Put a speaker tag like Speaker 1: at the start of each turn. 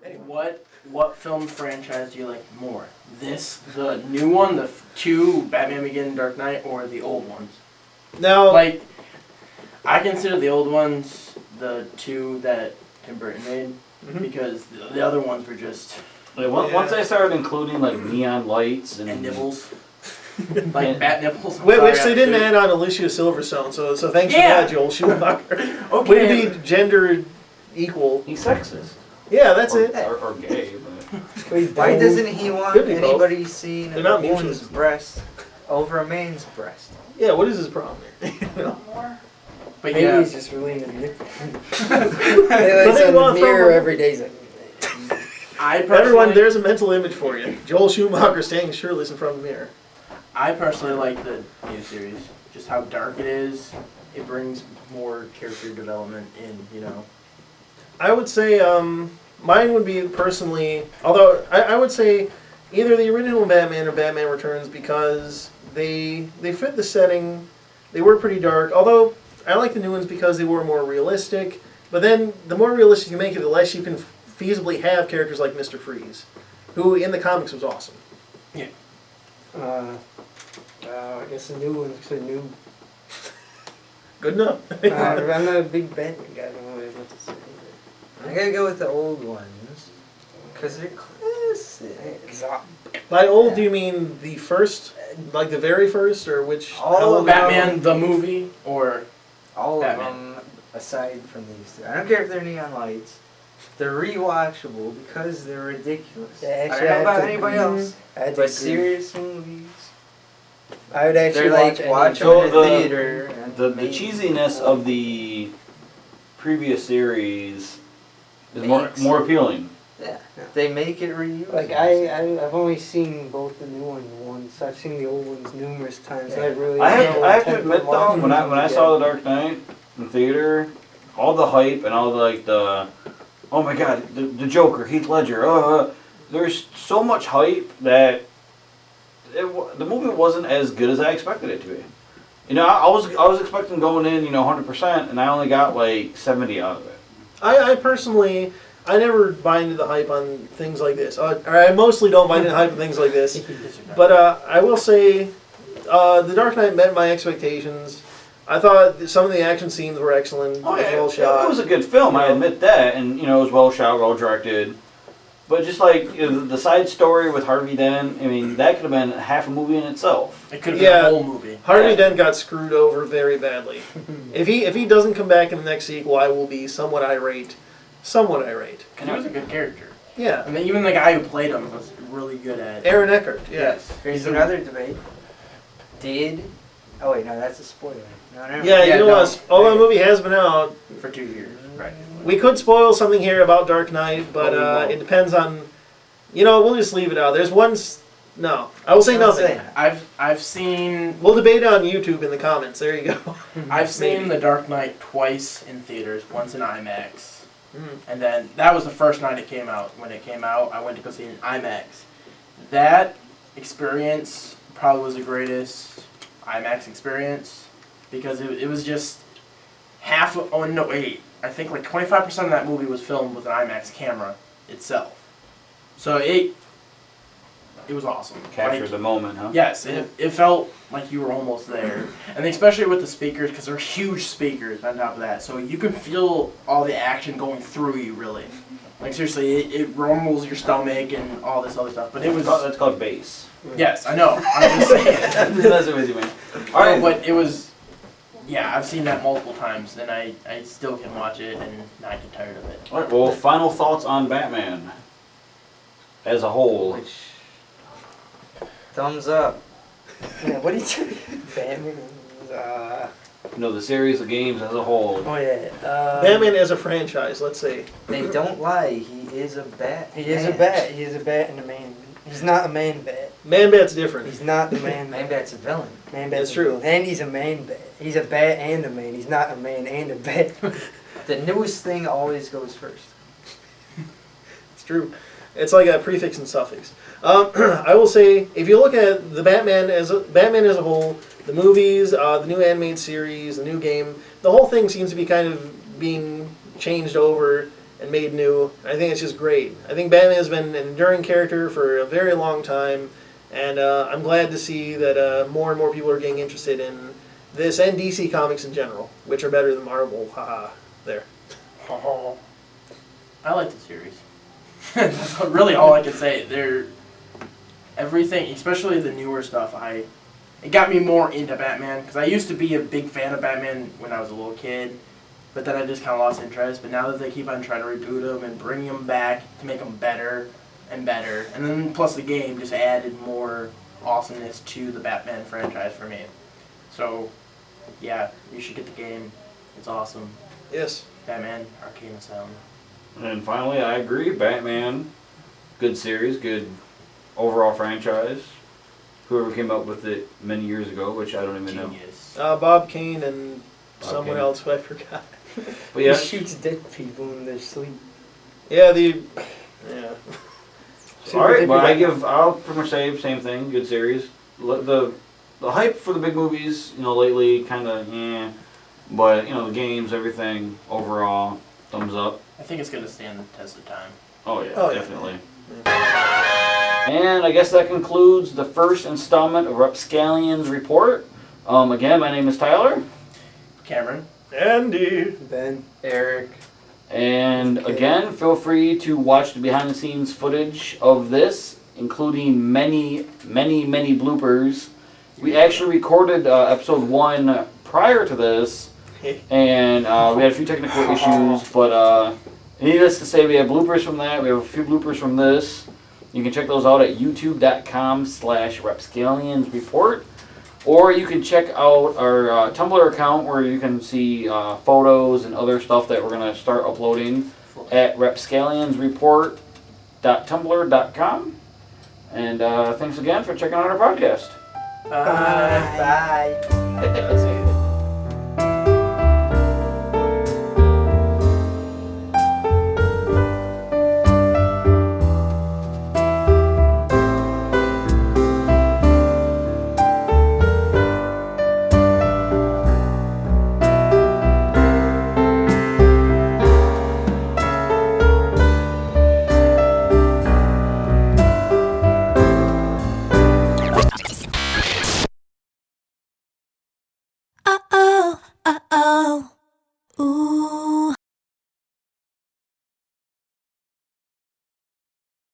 Speaker 1: Hey, what film franchise do you like more? The new one, the two Batman Begins, Dark Knight, or the old ones?
Speaker 2: Now,
Speaker 1: Like, I consider the old ones the two that Tim Burton made because the other ones were just
Speaker 3: Once I started including like neon lights and
Speaker 1: nibbles, like bat nipples.
Speaker 2: which they didn't add on Alicia Silverstone, so thanks for that, Joel Schumacher.
Speaker 1: Okay.
Speaker 2: Would it be gender equal?
Speaker 3: he's sexist.
Speaker 2: Yeah, that's it.
Speaker 3: Or gay. But.
Speaker 4: Why doesn't he want
Speaker 2: Could be both.
Speaker 4: anybody seeing
Speaker 2: They're
Speaker 4: a
Speaker 2: not
Speaker 4: woman's
Speaker 2: mutually.
Speaker 4: breast over a man's breast?
Speaker 2: Yeah, what is his problem here?
Speaker 1: But
Speaker 5: Maybe
Speaker 1: yeah,
Speaker 5: he's just really into nipple. He
Speaker 2: But
Speaker 5: looks
Speaker 2: they
Speaker 5: in
Speaker 2: want
Speaker 5: the mirror
Speaker 2: from-
Speaker 5: every day. He's like,
Speaker 1: I personally,
Speaker 2: Everyone, there's a mental image for you. Joel Schumacher standing shirtless in front of the mirror.
Speaker 1: I personally like the new series. Just how dark it is. It brings more character development in, you know.
Speaker 2: I would say mine would be personally, although I would say either the original Batman or Batman Returns because they fit the setting. They were pretty dark, although I like the new ones because they were more realistic. But then the more realistic you make it, the less you can feasibly have characters like Mr. Freeze, who in the comics was awesome.
Speaker 1: Yeah.
Speaker 5: I guess the new ones are new.
Speaker 2: Good enough.
Speaker 5: I'm not a big Batman guy. I don't know what to say.
Speaker 4: I gotta go with the old ones because they're classic.
Speaker 2: By old, do you mean the first, like the very first, or which?
Speaker 4: All
Speaker 2: how
Speaker 4: of
Speaker 2: old-
Speaker 1: Batman the movie or
Speaker 4: All
Speaker 1: Batman.
Speaker 4: of them, aside from these two. I don't care if they're neon lights. They're rewatchable because they're ridiculous.
Speaker 5: Yeah,
Speaker 4: I
Speaker 5: actually,
Speaker 4: don't know
Speaker 5: I have
Speaker 4: about
Speaker 5: to
Speaker 4: anybody
Speaker 5: agree.
Speaker 4: else,
Speaker 5: I had to
Speaker 4: but
Speaker 5: agree.
Speaker 4: serious movies,
Speaker 5: I would actually
Speaker 4: they're like
Speaker 5: watch
Speaker 4: watch
Speaker 3: So
Speaker 4: them in
Speaker 3: the-
Speaker 4: the theater. And
Speaker 3: The
Speaker 4: maybe-
Speaker 3: cheesiness of the previous series is
Speaker 4: Makes-
Speaker 3: more appealing.
Speaker 4: Yeah, they make it reusable.
Speaker 5: Like I've only seen both the new ones once. I've seen the old ones numerous times.
Speaker 4: Yeah.
Speaker 5: I really
Speaker 3: I
Speaker 5: don't
Speaker 3: have to
Speaker 5: tend
Speaker 3: admit though,
Speaker 5: watch
Speaker 3: when
Speaker 5: them
Speaker 3: I saw The Dark Knight in theater, all the hype and all the oh my god, the Joker, Heath Ledger, there's so much hype that the movie wasn't as good as I expected it to be. You know, I was expecting going in, 100%, and I only got like 70 out of it.
Speaker 2: I personally, I never buy into the hype on things like this. Or I mostly don't buy into the hype on things like this. But I will say, The Dark Knight met my expectations. I thought that some of the action scenes were excellent.
Speaker 3: Oh,
Speaker 2: it was
Speaker 3: yeah,
Speaker 2: well shot.
Speaker 3: it was a good film, I admit that, and it was well shot, well directed. But just like the side story with Harvey Dent, I mean, that could have been half a movie in itself.
Speaker 1: it could have been
Speaker 2: Yeah.
Speaker 1: a whole movie.
Speaker 2: Harvey
Speaker 3: Yeah.
Speaker 2: Dent got screwed over very badly. If he doesn't come back in the next sequel, I will be somewhat irate. Somewhat irate.
Speaker 1: Because he was a good character.
Speaker 2: Yeah.
Speaker 1: I mean, even the guy who played him was really good at it.
Speaker 2: Aaron Eckhart. Yeah.
Speaker 1: Yes.
Speaker 4: Here's another debate. Oh wait, no, that's a spoiler. No, never
Speaker 2: Yeah,
Speaker 1: Yeah,
Speaker 2: you know
Speaker 1: no.
Speaker 2: what? Although the movie has been out,
Speaker 1: For 2 years, practically.
Speaker 2: we could spoil something here about Dark Knight, but
Speaker 1: Oh, we won't.
Speaker 2: it depends on. We'll just leave it out. There's one. No, I will say
Speaker 4: Don't
Speaker 2: nothing.
Speaker 4: say that.
Speaker 1: I've seen
Speaker 2: We'll debate it on YouTube in the comments. There you go.
Speaker 1: I've seen The Dark Knight twice in theaters, once in IMAX.
Speaker 2: Mm.
Speaker 1: And then that was the first night it came out. When it came out, I went to go see it in IMAX. That experience probably was the greatest IMAX experience because it was just half of, oh no, wait, I think like 25% of that movie was filmed with an IMAX camera itself. So it was awesome.
Speaker 3: Capture
Speaker 1: Like,
Speaker 3: the moment, huh?
Speaker 1: yes, it felt like you were almost there. And especially with the speakers, because they're huge speakers on top of that. So you can feel all the action going through you, really. Like, seriously, it rumbles your stomach and all this other stuff. But it was...
Speaker 3: That's called bass.
Speaker 1: Yes, I know. I'm just saying.
Speaker 3: That's what you mean. All
Speaker 1: No,
Speaker 3: right,
Speaker 1: but it was... Yeah, I've seen that multiple times, and I still can watch it and not get tired of it.
Speaker 3: All right. Well, final thoughts on Batman as a whole.
Speaker 4: Which thumbs up.
Speaker 5: Yeah, what did you? Batman.
Speaker 3: The series of games as a whole.
Speaker 5: Oh yeah.
Speaker 2: Batman as a franchise, let's say.
Speaker 4: They don't lie. He is a bat.
Speaker 5: He is a bat. He is a bat and a man. He's not a man bat.
Speaker 2: Man Bat's different.
Speaker 5: He's not the man
Speaker 4: Man
Speaker 5: bat.
Speaker 4: bat's a villain.
Speaker 5: Man
Speaker 2: That's
Speaker 5: bat's
Speaker 2: true.
Speaker 5: a villain. And he's a man bat. He's a bat and a man. He's not a man and a bat.
Speaker 4: The newest thing always goes first.
Speaker 2: It's true. It's like a prefix and suffix. I will say, if you look at the Batman as a whole, the movies, the new animated series, the new game, the whole thing seems to be kind of being changed over and made new. I think it's just great. I think Batman has been an enduring character for a very long time, and I'm glad to see that more and more people are getting interested in this and DC comics in general, which are better than Marvel. Haha, there.
Speaker 1: I like the series. That's really all I can say. They're everything, especially the newer stuff. It got me more into Batman because I used to be a big fan of Batman when I was a little kid, but then I just kind of lost interest. But now that they keep on trying to reboot them and bring them back to make them better and better, and then plus the game just added more awesomeness to the Batman franchise for me. So, yeah, you should get the game. It's awesome.
Speaker 2: Yes.
Speaker 1: Batman Arcane Asylum.
Speaker 3: And finally, I agree. Batman, good series, good overall franchise. Whoever came up with it many years ago, which I don't even know.
Speaker 1: Genius.
Speaker 2: Bob Kane and
Speaker 3: Bob
Speaker 2: someone
Speaker 3: Kane.
Speaker 2: else who I forgot.
Speaker 3: But yeah,
Speaker 5: He shoots dead people in their sleep.
Speaker 2: Yeah, yeah.
Speaker 3: all right. But I'll pretty much say same thing. Good series. The hype for the big movies, lately kind of but the games, everything overall, thumbs up.
Speaker 1: I think it's gonna stand the test of time.
Speaker 3: Oh yeah,
Speaker 2: Oh, yeah.
Speaker 3: definitely. And I guess that concludes the first installment of Rapscallions Report. Again, my name is Tyler.
Speaker 1: Cameron.
Speaker 2: Andy.
Speaker 5: Ben.
Speaker 4: Eric.
Speaker 3: And again, feel free to watch the behind the scenes footage of this, including many, many, many bloopers. We actually recorded episode 1 prior to this, and we had a few technical issues, but needless to say, we have bloopers from that. We have a few bloopers from this. You can check those out at youtube.com/Rapscallions Report. Or you can check out our Tumblr account where you can see photos and other stuff that we're going to start uploading at rapscallionsreport.tumblr.com. And thanks again for checking out our podcast.
Speaker 1: Bye.
Speaker 4: Bye.
Speaker 2: That's it.